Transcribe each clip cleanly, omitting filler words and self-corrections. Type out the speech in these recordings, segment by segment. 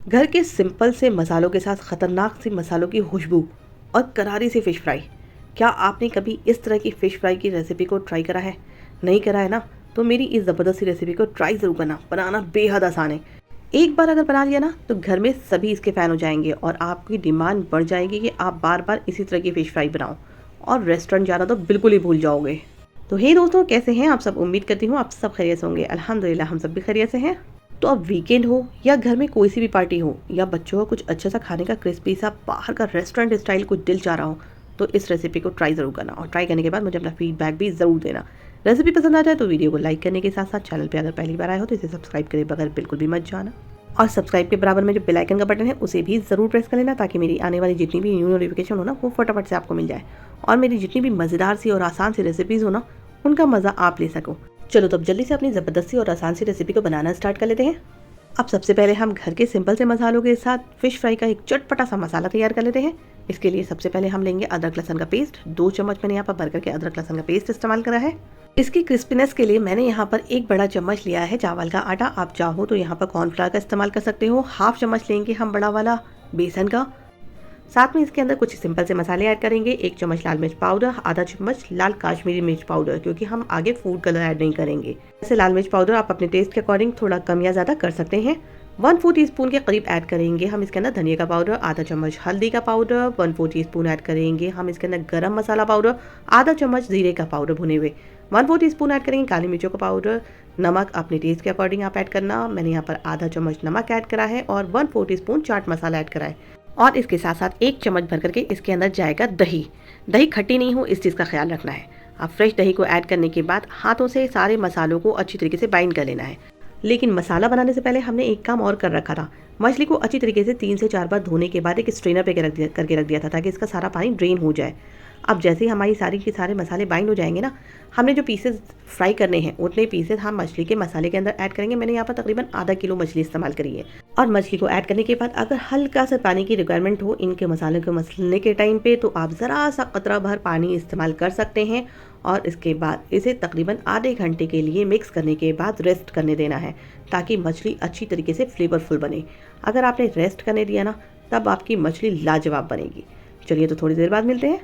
घर के सिंपल से मसालों के साथ खतरनाक सी मसालों की खुशबू और करारी सी फ़िश फ्राई। क्या आपने कभी इस तरह की फ़िश फ्राई की रेसिपी को ट्राई करा है? नहीं करा है ना? तो मेरी इस ज़बरदस्त सी रेसिपी को ट्राई ज़रूर करना। बनाना बेहद आसान है। एक बार अगर बना लिया ना तो घर में सभी इसके फ़ैन हो जाएंगे और आपकी डिमांड बढ़ जाएगी कि आप बार बार इसी तरह की फ़िश फ्राई बनाओ और रेस्टोरेंट जाना तो बिल्कुल ही भूल जाओगे। तो हे दोस्तों, कैसे हैं आप सब? उम्मीद करती हूँ आप सब खैरियत से होंगे। अल्हम्दुलिल्लाह हम सब भी खैरियत से हैं। तो अब वीकेंड हो या घर में कोई सी भी पार्टी हो या बच्चों को कुछ अच्छा सा खाने का क्रिस्पी सा बाहर का रेस्टोरेंट स्टाइल कुछ दिल चाह रहा हो, तो इस रेसिपी को ट्राई ज़रूर करना और ट्राई करने के बाद मुझे अपना फीडबैक भी ज़रूर देना। रेसिपी पसंद आ जाए तो वीडियो को लाइक करने के साथ साथ चैनल पे अगर पहली बार आए हो तो इसे सब्सक्राइब करे बगैर बिल्कुल भी मत जाना। और सब्सक्राइब के बराबर में जो बेल आइकन का बटन है उसे भी ज़रूर प्रेस कर लेना ताकि मेरी आने वाली जितनी भी न्यू नोटिफिकेशन हो ना वो फटाफट से आपको मिल जाए और मेरी जितनी भी मज़ेदार सी और आसान सी रेसिपीज़ हो ना उनका मज़ा आप ले सको। चलो तो अब जल्दी से अपनी ज़बरदस्ती और आसान सी रेसिपी को बनाना स्टार्ट कर लेते हैं। अब सबसे पहले हम घर के सिंपल से मसालों के साथ फ़िश फ्राई का एक चटपटा सा मसाला तैयार कर लेते हैं। इसके लिए सबसे पहले हम लेंगे अदरक लहसुन का पेस्ट। 2 चम्मच मैंने यहाँ पर भर करके अदरक लहसुन का पेस्ट इस्तेमाल करा है। इसकी क्रिस्पीनेस के लिए मैंने यहाँ पर 1 बड़ा चम्मच लिया है चावल का आटा। आप चाहो तो यहाँ पर कॉर्नफ्लावर का इस्तेमाल कर सकते हो। हाफ चम्मच लेंगे हम बड़ा वाला बेसन का। साथ में इसके अंदर कुछ सिंपल से मसाले ऐड करेंगे। 1 चम्मच लाल मिर्च पाउडर, आधा चम्मच लाल काश्मीरी मिर्च पाउडर, क्योंकि हम आगे फूड कलर ऐड नहीं करेंगे। ऐसे लाल मिर्च पाउडर आप अपने टेस्ट के अकॉर्डिंग थोड़ा कम या ज़्यादा कर सकते हैं। 1/4 टीस्पून के करीब ऐड करेंगे हम इसके अंदर धनिया का पाउडर, आधा चम्मच हल्दी का पाउडर, 1/4 टीस्पून ऐड करेंगे हम इसके अंदर गरम मसाला पाउडर, आधा चम्मच जीरे का पाउडर भुने हुए, 1/4 टीस्पून ऐड करेंगे काली मिर्चों का पाउडर। नमक अपने टेस्ट के अकॉर्डिंग आप ऐड करना। मैंने यहाँ पर आधा चम्मच नमक ऐड करा है और 1/4 टीस्पून चाट मसाला ऐड करा है। और इसके साथ साथ 1 चम्मच भर करके इसके अंदर जाएगा दही। दही खट्टी नहीं हो इस चीज़ का ख्याल रखना है। अब फ्रेश दही को ऐड करने के बाद हाथों से सारे मसालों को अच्छी तरीके से बाइंड कर लेना है। लेकिन मसाला बनाने से पहले हमने एक काम और कर रखा था। मछली को अच्छी तरीके से 3 से 4 बार धोने के बाद एक स्ट्रेनर पे करके रख दिया था ताकि इसका सारा पानी ड्रेन हो जाए। अब जैसे ही हमारी सारी के सारे मसाले बाइंड हो जाएंगे ना, हमने जो पीसेस फ्राई करने हैं उतने पीसेस हम मछली के मसाले के अंदर ऐड करेंगे। मैंने यहाँ पर तकरीबन आधा किलो मछली इस्तेमाल करी है। और मछली को ऐड करने के बाद अगर हल्का सा पानी की रिक्वायरमेंट हो इनके मसालों को मसलने के टाइम पे, तो आप ज़रा सा कतरा भर पानी इस्तेमाल कर सकते हैं। और इसके बाद इसे तकरीबन आधे घंटे के लिए मिक्स करने के बाद रेस्ट करने देना है ताकि मछली अच्छी तरीके से फ्लेवरफुल बने। अगर आपने रेस्ट करने दिया ना, तब आपकी मछली लाजवाब बनेगी। चलिए तो थोड़ी देर बाद मिलते हैं।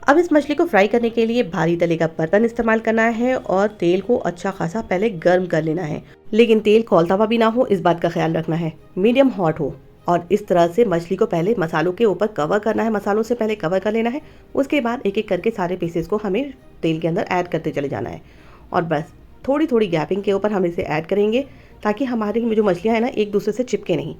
अब इस मछली को फ्राई करने के लिए भारी तले का बर्तन इस्तेमाल करना है और तेल को अच्छा खासा पहले गर्म कर लेना है। लेकिन तेल खौलता हुआ भी ना हो, इस बात का ख्याल रखना है। मीडियम हॉट हो और इस तरह से मछली को पहले मसालों के ऊपर कवर करना है। मसालों से पहले कवर कर लेना है। उसके बाद एक एक करके सारे पीसेस को हमें तेल के अंदर ऐड करते चले जाना है और बस थोड़ी थोड़ी गैपिंग के ऊपर हम इसे ऐड करेंगे ताकि हमारी जो मछलियाँ हैं ना एक दूसरे से चिपके नहीं।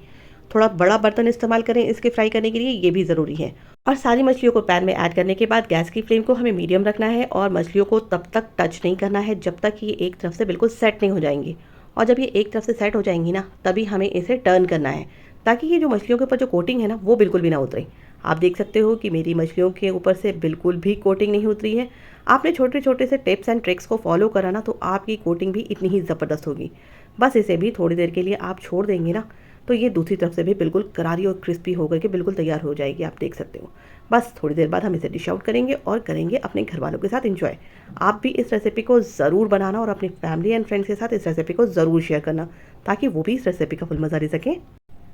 थोड़ा बड़ा बर्तन इस्तेमाल करें इसके फ्राई करने के लिए, ये भी ज़रूरी है। और सारी मछलियों को पैन में ऐड करने के बाद गैस की फ्लेम को हमें मीडियम रखना है और मछलियों को तब तक टच नहीं करना है जब तक ये एक तरफ से बिल्कुल सेट नहीं हो जाएंगी। और जब ये एक तरफ से सेट हो जाएंगी ना, तभी हमें इसे टर्न करना है ताकि ये जो मछलियों के ऊपर जो कोटिंग है ना वो बिल्कुल भी ना उतरे। आप देख सकते हो कि मेरी मछलियों के ऊपर से बिल्कुल भी कोटिंग नहीं उतरी है। आपने छोटे छोटे से टिप्स एंड ट्रिक्स को फॉलो करा ना, तो आपकी कोटिंग भी इतनी ही ज़बरदस्त होगी। बस इसे भी थोड़ी देर के लिए आप छोड़ देंगे ना, तो ये दूसरी तरफ से भी बिल्कुल करारी और क्रिस्पी होकर के बिल्कुल तैयार हो जाएगी। आप देख सकते हो। बस थोड़ी देर बाद हम इसे डिश आउट करेंगे और करेंगे अपने घर वालों के साथ एंजॉय। आप भी इस रेसिपी को ज़रूर बनाना और अपनी फैमिली एंड फ्रेंड्स के साथ इस रेसिपी को ज़रूर शेयर करना ताकि वो भी इस रेसिपी का फुल मज़ा ले सकें।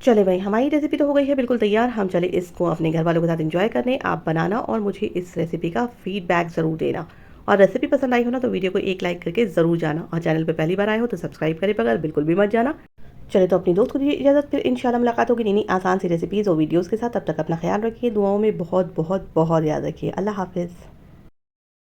चले भाई, हमारी रेसिपी तो हो गई है बिल्कुल तैयार। हम चले इसको अपने घर वालों के साथ एंजॉय करने। आप बनाना और मुझे इस रेसिपी का फीडबैक ज़रूर देना। और रेसिपी पसंद आई हो ना तो वीडियो को एक लाइक करके ज़रूर जाना और चैनल पे पहली बार आए हो तो सब्सक्राइब करे बगैर बिल्कुल भी मत जाना। चले तो अपनी दोस्त को दीजिए इजाज़त। फिर इंशाल्लाह मुलाकात होगी नई आसान सी रेसिपीज़ और वीडियोज़ के साथ। तब तक अपना ख्याल रखिए। दुआओं में बहुत बहुत बहुत याद रखिए। अल्लाह हाफिज़।